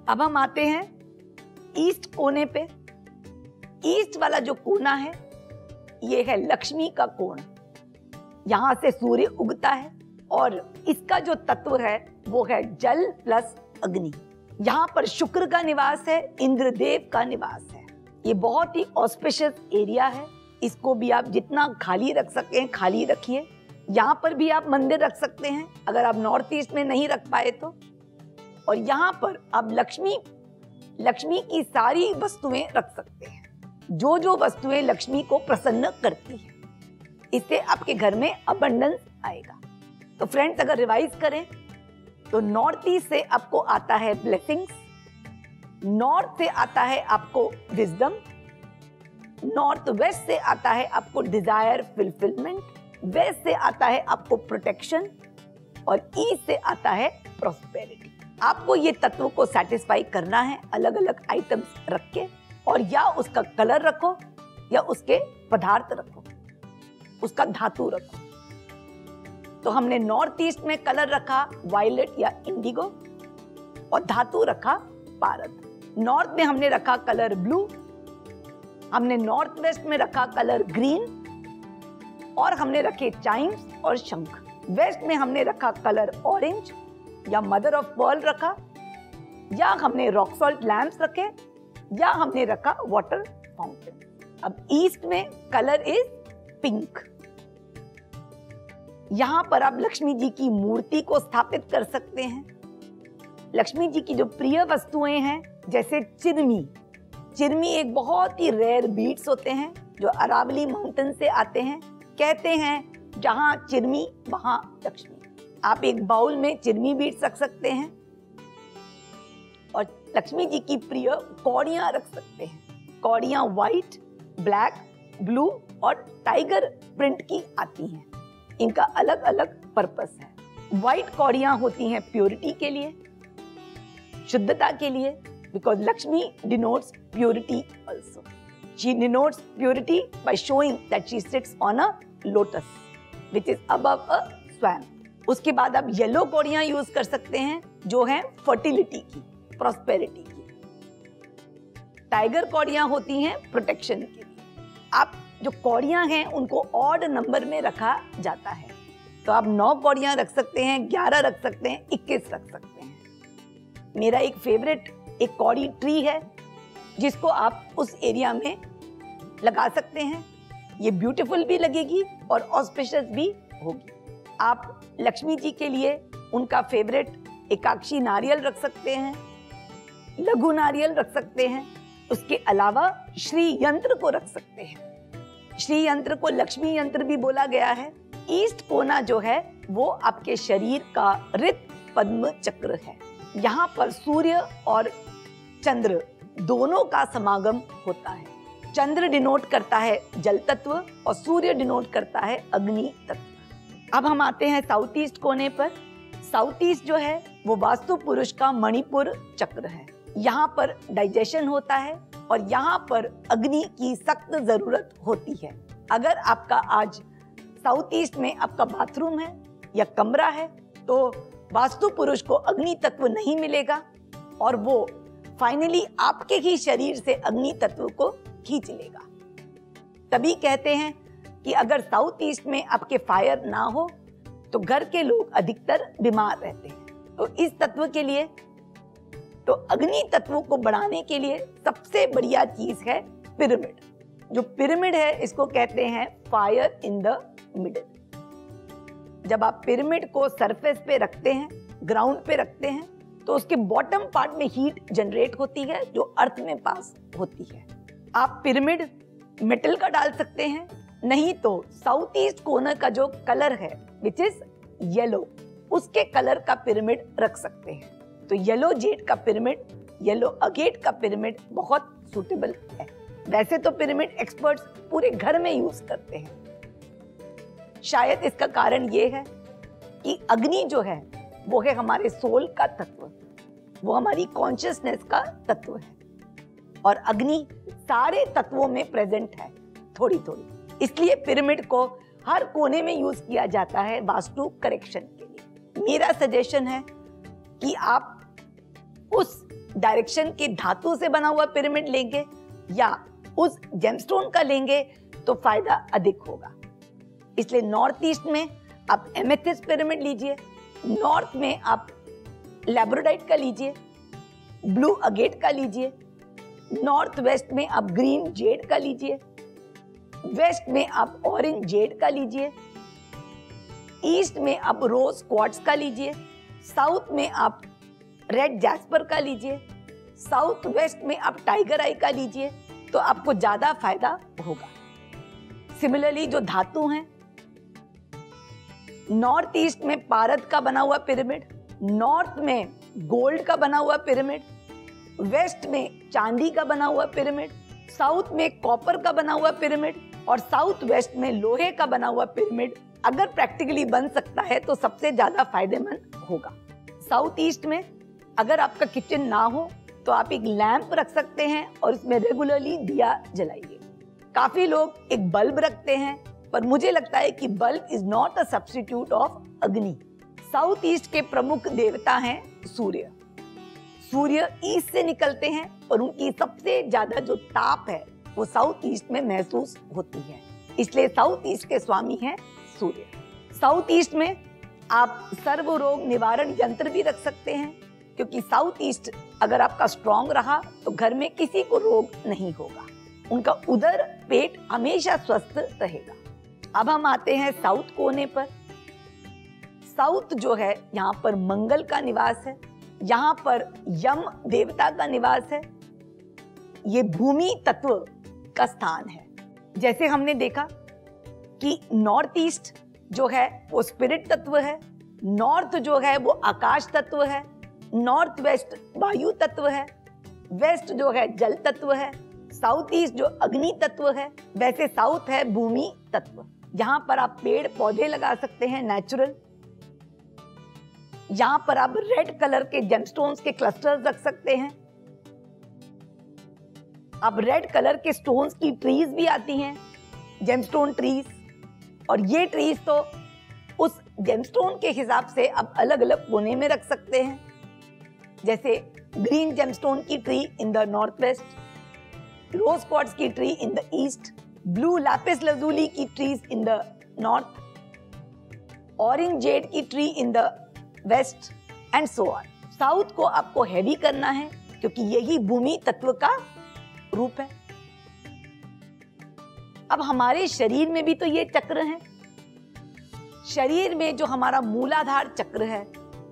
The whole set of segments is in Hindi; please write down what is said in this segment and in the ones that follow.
अब हम आते हैं ईस्ट कोने पे। ईस्ट वाला जो कोना है ये है लक्ष्मी का कोण। यहां से सूर्य उगता है और इसका जो तत्व है वो है जल प्लस अग्नि। यहाँ पर शुक्र का निवास है, इंद्रदेव का निवास है। ये बहुत ही ऑस्पिशियस एरिया है। इसको भी आप जितना खाली रख सकते हैं खाली रखिए। यहाँ पर भी आप मंदिर रख सकते हैं अगर आप नॉर्थ ईस्ट में नहीं रख पाए तो। और यहाँ पर आप लक्ष्मी की सारी वस्तुएं रख सकते हैं, जो जो वस्तुएं लक्ष्मी को प्रसन्न करती हैं। इससे आपके घर में अबंडेंस आएगा। तो फ्रेंड्स, अगर रिवाइज करें तो नॉर्थ ईस्ट से आपको आता है ब्लेसिंग्स, नॉर्थ से आता है आपको विजडम, नॉर्थ वेस्ट से आता है आपको डिजायर फुलफिलमेंट, वेस्ट से आता है आपको प्रोटेक्शन और ईस्ट से आता है प्रॉस्पेरिटी। आपको ये तत्व को सेटिस्फाई करना है अलग अलग आइटम्स रख के, और या उसका कलर रखो या उसके पदार्थ रखो, उसका धातु रखो। तो हमने नॉर्थ ईस्ट में कलर रखा वायलेट या इंडिगो और धातु रखा पारद। नॉर्थ में हमने रखा कलर ब्लू, हमने नॉर्थ वेस्ट में रखा कलर ग्रीन और हमने रखे चाइम्स और शंख। वेस्ट में हमने रखा कलर ऑरेंज या मदर ऑफ पर्ल रखा, या हमने रॉक सॉल्ट लैम्प्स रखे, या हमने रखा वाटर फाउंटेन। अब ईस्ट में कलर इज पिंक। यहां पर आप लक्ष्मी जी की मूर्ति को स्थापित कर सकते हैं। लक्ष्मी जी की जो प्रिय वस्तुएं हैं जैसे चिरमी एक बहुत ही रेयर बीड्स होते हैं जो अरावली माउंटेन से आते हैं। कहते हैं जहां चिरमी वहां लक्ष्मी। आप एक बाउल में चिरमी बीड्स रख सकते हैं और लक्ष्मी जी की प्रिय कौड़ियां रख सकते हैं। कौड़ियां व्हाइट, ब्लैक, ब्लू और टाइगर प्रिंट की आती हैं। इनका अलग अलग पर्पस है। व्हाइट कौड़ियां होती हैं प्योरिटी के लिए, शुद्धता के लिए, because Lakshmi denotes purity also. She denotes purity by showing that she sits on a lotus which is above a swum. उसके बाद आप येलो कौड़ियां यूज कर सकते हैं जो हैं फर्टिलिटी की, प्रॉस्पेरिटी की। टाइगर कौड़ियां होती हैं प्रोटेक्शन के लिए। आप जो कौड़ियां हैं उनको ऑड नंबर में रखा जाता है, तो आप 9 कौड़ियां रख सकते हैं, 11 रख सकते हैं, 21 रख सकते हैं। मेरा एक फेवरेट एक कौड़ी ट्री है जिसको आप उस एरिया में लगा सकते हैं। ये ब्यूटीफुल भी लगेगी और ऑस्पिशियस भी होगी। आप लक्ष्मी जी के लिए उनका फेवरेट एकाक्षी नारियल रख सकते हैं, लघु नारियल रख सकते हैं। उसके अलावा श्री यंत्र को रख सकते हैं। श्री यंत्र को लक्ष्मी यंत्र भी बोला गया है। ईस्ट कोना जो है वो आपके शरीर का ऋत पद्म चक्र है। यहाँ पर सूर्य और चंद्र दोनों का समागम होता है। चंद्र डिनोट करता है जल तत्व और सूर्य डिनोट करता है अग्नि तत्व। अब हम आते हैं साउथ ईस्ट कोने पर। साउथ ईस्ट जो है वो वास्तु पुरुष का मणिपुर चक्र है। यहाँ पर डाइजेशन होता है और यहाँ पर अग्नि की सख्त जरूरत होती है। अगर आपका आज साउथ ईस्ट में आपका बाथरूम है या कमरा है तो वास्तु पुरुष को अग्नि तत्व नहीं मिलेगा और वो फाइनली आपके ही शरीर से अग्नि तत्व को खींच लेगा। तभी कहते हैं कि अगर साउथ ईस्ट में आपके फायर ना हो तो घर के लोग अधिकतर बीमार रहते हैं। तो इस तत्व के लिए, तो अग्नि तत्वों को बढ़ाने के लिए सबसे बढ़िया चीज है पिरामिड। जो पिरामिड है इसको कहते हैं फायर इन द मिडिल। जब आप पिरामिड को सरफेस पे रखते हैं, ग्राउंड पे रखते हैं, तो उसके बॉटम पार्ट में हीट जनरेट होती है जो अर्थ में पास होती है। आप पिरामिड मेटल का डाल सकते हैं, नहीं तो साउथ ईस्ट कोर्नर का जो कलर है विच इज येलो, उसके कलर का पिरामिड रख सकते हैं। तो येलो जेड का पिरामिड, येलो अगेट का पिरामिड बहुत सूटेबल है। वैसे तो पिरामिड एक्सपर्ट्स पूरे घर में यूज करते हैं। शायद इसका कारण ये है कि अग्नि जो है वो है हमारे सोल का तत्व, वो हमारी कॉन्शियसनेस का तत्व है और अग्नि सारे तत्वों में प्रेजेंट है थोड़ी थोड़ी। इसलिए पिरामिड को हर कोने में यूज किया जाता है वास्तु करेक्शन के लिए। मेरा सजेशन है कि आप उस डायरेक्शन के धातु से बना हुआ पिरामिड लेंगे या उस जेमस्टोन का लेंगे तो फायदा अधिक होगा। इसलिए नॉर्थ ईस्ट में आप एमेथिस्ट पिरामिड लीजिए, नॉर्थ में आप लैब्रोडाइट का लीजिए, ब्लू अगेट का लीजिए, नॉर्थ वेस्ट में आप ग्रीन जेड का लीजिए, वेस्ट में आप ऑरेंज जेड का लीजिए, ईस्ट में आप रोज क्वार्ट्ज का लीजिए, साउथ में आप रेड जैस्पर का लीजिए, साउथ वेस्ट में आप टाइगर आई का लीजिए, तो आपको ज्यादा फायदा होगा। सिमिलरली जो धातु हैं, नॉर्थ ईस्ट में पारद का बना हुआ पिरामिड, नॉर्थ में गोल्ड का बना हुआ पिरामिड, वेस्ट में चांदी का बना हुआ पिरामिड, साउथ में कॉपर का बना हुआ पिरामिड और साउथ वेस्ट में लोहे का बना हुआ पिरामिड अगर प्रैक्टिकली बन सकता है तो सबसे ज्यादा फायदेमंद होगा। साउथ ईस्ट में अगर आपका किचन ना हो तो आप एक लैंप रख सकते हैं और इसमें रेगुलरली दिया जलाइए। काफी लोग एक बल्ब रखते हैं, पर मुझे लगता है कि bulb is not a substitute of अग्नि। साउथ ईस्ट के प्रमुख देवता हैं सूर्य। सूर्य ईस्ट से निकलते हैं और उनकी सबसे ज्यादा जो ताप है वो साउथ ईस्ट में महसूस होती है, इसलिए साउथ ईस्ट के स्वामी हैं सूर्य। साउथ ईस्ट में आप सर्व रोग निवारण यंत्र भी रख सकते हैं, क्योंकि साउथ ईस्ट अगर आपका स्ट्रॉन्ग रहा तो घर में किसी को रोग नहीं होगा, उनका उदर पेट हमेशा स्वस्थ रहेगा। अब हम आते हैं साउथ कोने पर। साउथ जो है यहाँ पर मंगल का निवास है, यहाँ पर यम देवता का निवास है, ये भूमि तत्व का स्थान है। जैसे हमने देखा कि नॉर्थ ईस्ट जो है वो स्पिरिट तत्व है, नॉर्थ जो है वो आकाश तत्व है, नॉर्थ वेस्ट वायु तत्व है, वेस्ट जो है जल तत्व है, साउथ ईस्ट जो अग्नि तत्व है, वैसे साउथ है भूमि तत्व। यहाँ पर आप पेड़ पौधे लगा सकते हैं नेचुरल। यहाँ पर आप रेड कलर के जेमस्टोन्स के क्लस्टर्स रख सकते हैं। अब रेड कलर के स्टोन्स की ट्रीज भी आती हैं, जेमस्टोन ट्रीज, और ये ट्रीज तो उस जेमस्टोन के हिसाब से आप अलग अलग कोने में रख सकते हैं। जैसे ग्रीन जेमस्टोन की tree in the north west, rose quartz की tree in the east, blue lapis lazuli की trees in the north, orange jade की tree in the west and so on. South को आपको हैवी करना है क्योंकि यही भूमि तत्व का रूप है। अब हमारे शरीर में भी तो ये चक्र हैं। शरीर में जो हमारा मूलाधार चक्र है,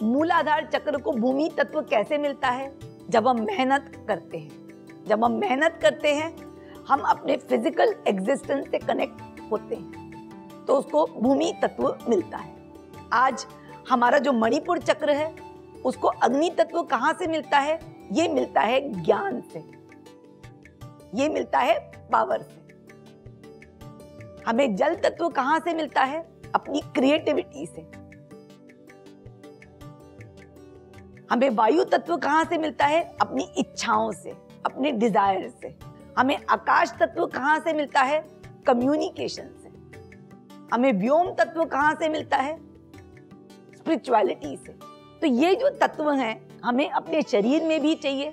मूलाधार चक्र को भूमि तत्व कैसे मिलता है? जब हम मेहनत करते हैं। जब हम मेहनत करते हैं हम अपने फिजिकल एग्जिस्टेंस से कनेक्ट होते हैं तो उसको भूमि तत्व मिलता है। आज हमारा जो मणिपुर चक्र है उसको अग्नि तत्व कहां से मिलता है? ये मिलता है ज्ञान से, ये मिलता है पावर से। हमें जल तत्व कहां से मिलता है? अपनी क्रिएटिविटी से। हमें वायु तत्व कहां से मिलता है? अपनी इच्छाओं से, अपने डिजायर से। हमें आकाश तत्व कहां से मिलता है? कम्युनिकेशन से। हमें व्योम तत्व कहां से मिलता है? स्पिरिचुअलिटी से। तो ये जो तत्व हैं हमें अपने शरीर में भी चाहिए,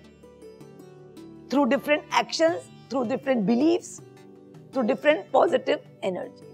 through different actions, through different believes, through different positive energy.